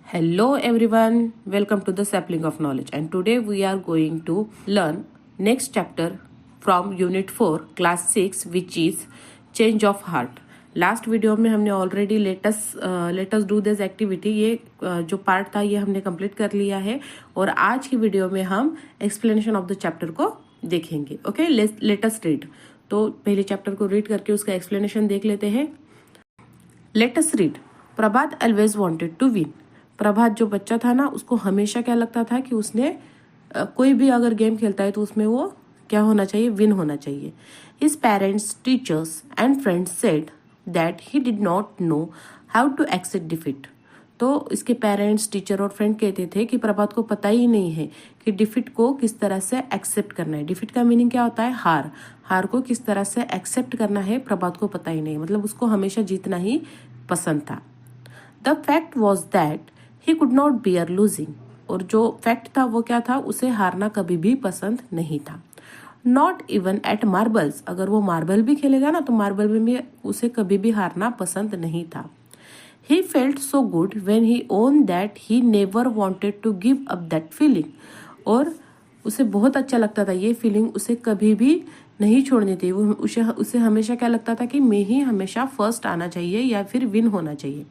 Hello everyone, welcome to the Sapling of Knowledge, and today we are going to learn next chapter from Unit 4 Class 6 which is Change of Heart. Last video में हमने already let's do this activity ये जो part था ये हमने complete कर लिया है और आज की वीडियो में हम एक्सप्लेनेशन ऑफ द चैप्टर को देखेंगे. Okay, latus read. तो पहले चैप्टर को रीड करके उसका एक्सप्लेनेशन देख लेते हैं. Let's read. Prabhat always wanted to win. Prabhat जो बच्चा था ना उसको हमेशा क्या लगता था कि उसने कोई भी अगर गेम खेलता है तो उसमें वो क्या होना चाहिए, विन होना चाहिए. His parents, teachers and friends said that he did not know how to accept defeat. तो इसके पेरेंट्स, टीचर और फ्रेंड कहते थे कि प्रभात को पता ही नहीं है कि डिफीट को किस तरह से एक्सेप्ट करना है. डिफीट का मीनिंग क्या होता है, हार. हार को किस तरह से एक्सेप्ट करना है प्रभात को पता ही नहीं, मतलब उसको हमेशा जीतना ही पसंद था. The fact was that he could not bear losing. और जो फैक्ट था वो क्या था, उसे हारना कभी भी पसंद नहीं था. Not even at marbles. अगर वो मार्बल भी खेलेगा ना तो मार्बल में भी उसे कभी भी हारना पसंद नहीं था. He felt so good when he won that he never wanted to give up that feeling. और उसे बहुत अच्छा लगता था, ये फीलिंग उसे कभी भी नहीं छोड़नी थी. उसे हमेशा क्या लगता था कि मैं ही हमेशा फर्स्ट आना चाहिए या फिर विन होना चाहिए.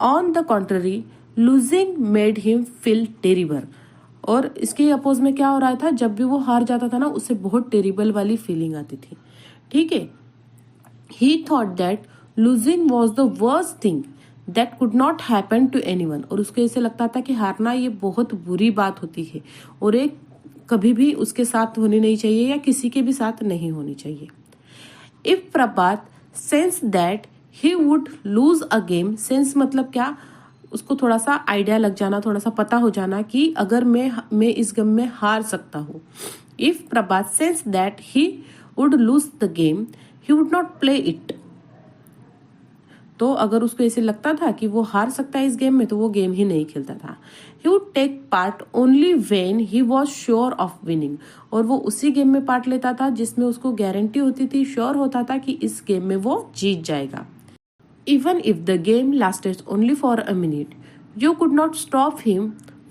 On the contrary losing made him feel terrible. और इसके अपोज में क्या हो रहा था, जब भी वो हार जाता था ना उसे बहुत टेरिबल वाली फीलिंग आती थी. ठीक है. He thought that losing was the worst thing that could not happen to anyone. और उसको ऐसे लगता था कि हारना ये बहुत बुरी बात होती है और एक कभी भी उसके साथ होनी नहीं चाहिए या किसी के भी साथ नहीं होनी चाहिए. If Prabhat sense that he would lose a game. Sense मतलब क्या, उसको थोड़ा सा आइडिया लग जाना, थोड़ा सा पता हो जाना कि अगर मैं इस गेम में हार सकता हूँ. If Prabhat sense that he would lose the game he would not play it. तो अगर उसको ऐसे लगता था कि वो हार सकता है इस गेम में तो वो गेम ही नहीं खेलता था. He would take part only when he was sure of winning. और वो उसी गेम में पार्ट लेता था जिसमें उसको गारंटी होती थी, श्योर होता था कि इस गेम में वो जीत जाएगा. Even if the game lasted only for a minute, you could not stop him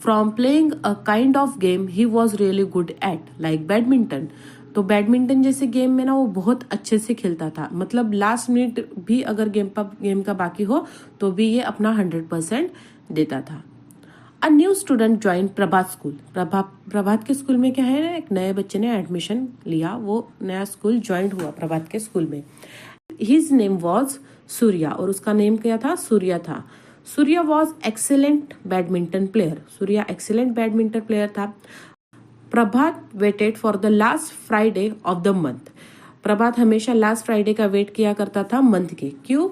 from playing a kind of game he was really good at, like badminton. तो बैडमिंटन जैसे गेम में ना वो बहुत अच्छे से खेलता था, मतलब लास्ट मिनट भी अगर गेम का बाकी हो तो भी ये अपना 100% देता था. A new student join Prabhat school. Prabhat के स्कूल में क्या है ना, एक नए बच्चे ने एडमिशन लिया, वो नया स्कूल ज्वाइन हुआ प्रभात के स्कूल में. His name was Surya. और उसका नेम क्या था, सूर्या था. Surya was excellent badminton player. Surya excellent badminton player था. Prabhat waited for the last Friday of the month. Prabhat हमेशा लास्ट फ्राइडे का वेट किया करता था मंथ के. क्यों?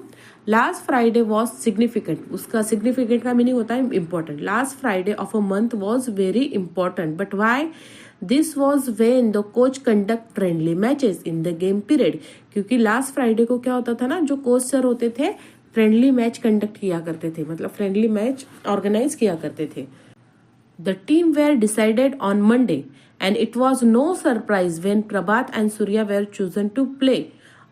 Last Friday was significant. उसका सिग्निफिकेंट का मीनिंग होता है important. Last Friday of a month was very important. But why? This was when the coach conduct friendly matches in the game period. क्योंकि लास्ट फ्राइडे को क्या होता था ना, जो कोच सर होते थे फ्रेंडली मैच कंडक्ट किया करते थे, मतलब फ्रेंडली मैच ऑर्गेनाइज किया करते थे. The team were decided on Monday and it was no surprise when Prabhat and Surya were chosen to play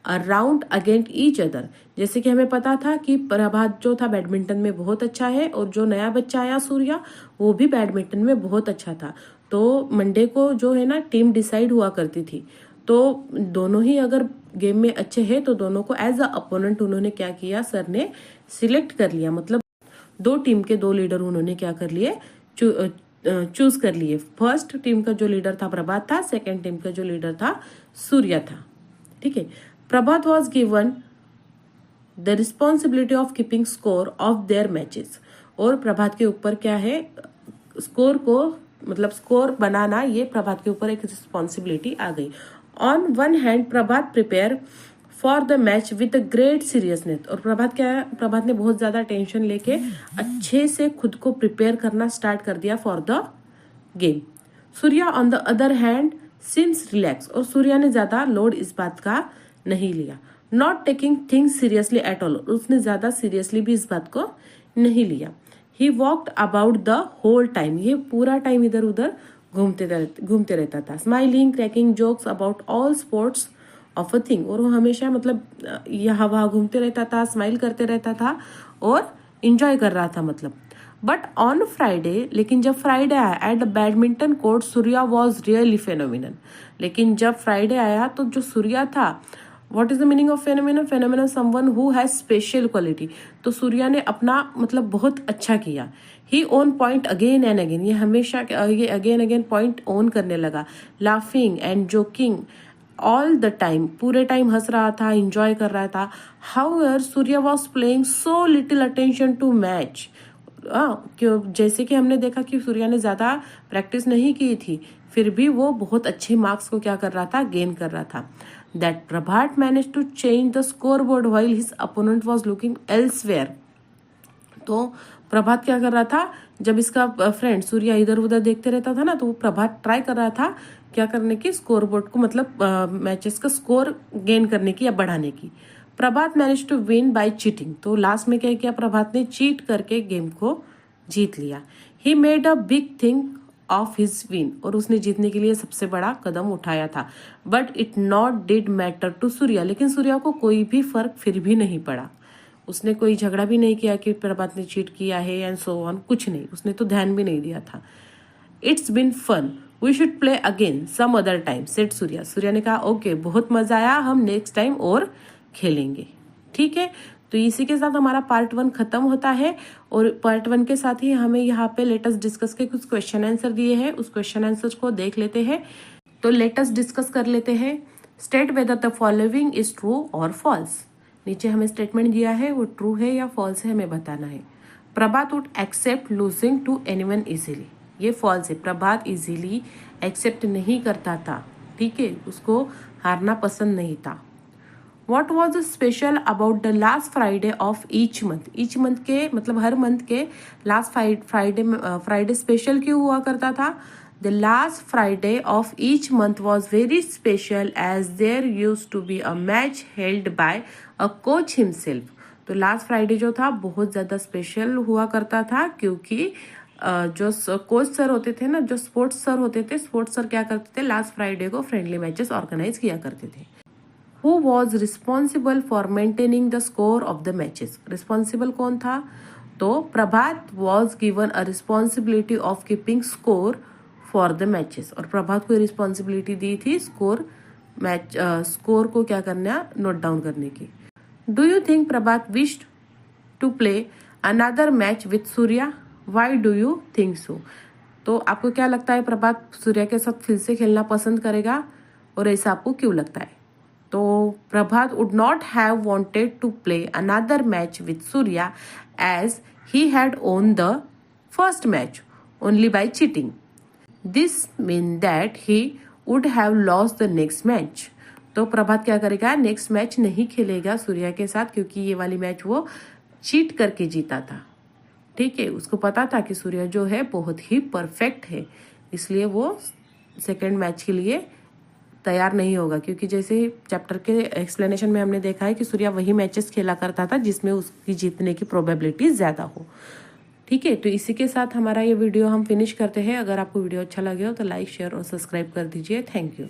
a round against each other. जैसे कि हमें पता था कि प्रभात जो था बैडमिंटन में बहुत अच्छा है और जो नया बच्चा आया सूर्या वो भी बैडमिंटन में बहुत अच्छा था. तो मंडे को जो है ना टीम डिसाइड हुआ करती थी, तो दोनों ही अगर गेम में अच्छे हैं तो दोनों को एज अ अपोनेंट उन्होंने क्या किया, सर ने सिलेक्ट कर लिया. मतलब दो टीम के दो लीडर उन्होंने क्या कर लिए, चूज कर लिए. फर्स्ट टीम का जो लीडर था प्रभात था, सेकेंड टीम का जो लीडर था सूर्या था. ठीक है. Prabhat was given the responsibility of keeping score of their matches. और प्रभात के ऊपर क्या है, स्कोर को मतलब स्कोर बनाना, ये प्रभात के ऊपर एक रिस्पॉन्सिबिलिटी आ गई. On one hand Prabhat prepare for the match with great seriousness. और प्रभात ने बहुत ज्यादा टेंशन लेके अच्छे से खुद को प्रिपेयर करना स्टार्ट कर दिया for the game. Surya on the other hand seems relax. और सूर्या ने ज्यादा लोड इस बात का नहीं लिया. Not taking things seriously at all. उसने ज्यादा सीरियसली भी इस बात को नहीं लिया. He walked about the whole time. ये पूरा टाइम इधर उधर घूमते रहता था. Smiling, cracking jokes about all sports of a thing. और वो हमेशा मतलब यहाँ वहाँ घूमते रहता था, स्माइल करते रहता था और इंजॉय कर रहा था. मतलब बट ऑन फ्राइडे, लेकिन जब फ्राइडे आया at the badminton court Surya was really phenomenal. लेकिन जब फ्राइडे आया तो जो सूर्या था, what is the meaning of phenomenal? Phenomenal someone who has special quality. तो सूर्या ने अपना मतलब बहुत अच्छा किया। He won point again and again, ये हमेशा ये अगेन अगेन पॉइंट ओन करने लगा। Laughing and joking all the time, पूरे टाइम हंस रहा था, इंजॉय कर रहा था। However Surya was playing so little attention to match. क्यों, जैसे कि हमने देखा कि सूर्या ने ज्यादा प्रैक्टिस नहीं की थी, फिर भी वो बहुत अच्छे मार्क्स को क्या कर रहा था, गेन कर रहा था। That Prabhat manage to change the score board while his opponent was looking elsewhere. तो प्रभात क्या कर रहा था, जब इसका फ्रेंड सूर्या इधर उधर देखते रहता था ना, तो वो प्रभात ट्राई कर रहा था क्या करने की, स्कोर बोर्ड को मतलब मैचेस का स्कोर गेन करने की या बढ़ाने की। Prabhat manage to win by cheating. तो लास्ट में क्या किया, प्रभात ने चीट करके गेम को जीत लिया। He made a big thing of his win, और उसने जीतने के लिए सबसे बड़ा कदम उठाया था। But it not did matter to Surya, लेकिन सूर्या को कोई भी फर्क फिर भी नहीं पड़ा। उसने कोई झगड़ा भी नहीं किया कि प्रभात ने चीट किया है एंड सो ऑन, कुछ नहीं, उसने तो ध्यान भी नहीं दिया था। It's been fun, we should play again some other time said Surya. Surya ने कहा ओके, बहुत मजा आया, हम नेक्स्ट टाइम और खेलेंगे। ठीक है, तो इसी के साथ हमारा पार्ट 1 खत्म होता है। और पार्ट 1 के साथ ही हमें यहाँ पे लेटेस्ट डिस्कस के कुछ क्वेश्चन आंसर दिए हैं, उस क्वेश्चन आंसर को देख लेते हैं। तो लेटेस्ट डिस्कस कर लेते हैं। State whether the following is true और फॉल्स। नीचे हमें स्टेटमेंट दिया है, वो ट्रू है या फॉल्स है हमें बताना है। Prabhat would accept losing to anyone easily, ये फॉल्स है। प्रभात इजीली एक्सेप्ट नहीं करता था, ठीक है, उसको हारना पसंद नहीं था। What was special about the last Friday of each month? Each month के मतलब हर मंथ के लास्ट फ्राइडे स्पेशल क्यों हुआ करता था? The last Friday of each month was very special as there used to be a match held by a coach himself. तो last Friday जो था बहुत ज्यादा स्पेशल हुआ करता था, क्योंकि जो कोच सर होते थे ना, जो स्पोर्ट्स सर होते थे, स्पोर्ट्स सर क्या करते थे, लास्ट फ्राइडे को फ्रेंडली मैचेस ऑर्गेनाइज किया करते थे। Who was responsible for maintaining the score of the matches? Responsible कौन था? तो प्रभात was given a responsibility of keeping score for the matches, और प्रभात को रिस्पॉन्सिबिलिटी दी थी स्कोर को क्या करना, नोट डाउन करने की। Do you think Prabhat wished to play another match with Surya? Why do you think so? तो आपको क्या लगता है, प्रभात सूर्या के साथ फिर से खेलना पसंद करेगा, और ऐसा आपको क्यों लगता है? तो प्रभात would not have wanted to play another match with Surya as he had won the first match only by cheating. This means that he would have lost the next match. तो प्रभात क्या करेगा, नेक्स्ट मैच नहीं खेलेगा सूर्या के साथ, क्योंकि ये वाली मैच वो चीट करके जीता था। ठीक है, उसको पता था कि सूर्या जो है बहुत ही परफेक्ट है, इसलिए वो सेकेंड मैच के लिए तैयार नहीं होगा, क्योंकि जैसे चैप्टर के एक्सप्लेनेशन में हमने देखा है कि सूर्या वही मैचेस खेला करता था जिसमें उसकी जीतने की प्रोबेबिलिटी ज्यादा हो। ठीक है, तो इसी के साथ हमारा ये वीडियो हम फिनिश करते हैं। अगर आपको वीडियो अच्छा लगे हो तो लाइक, शेयर और सब्सक्राइब कर दीजिए। Thank you.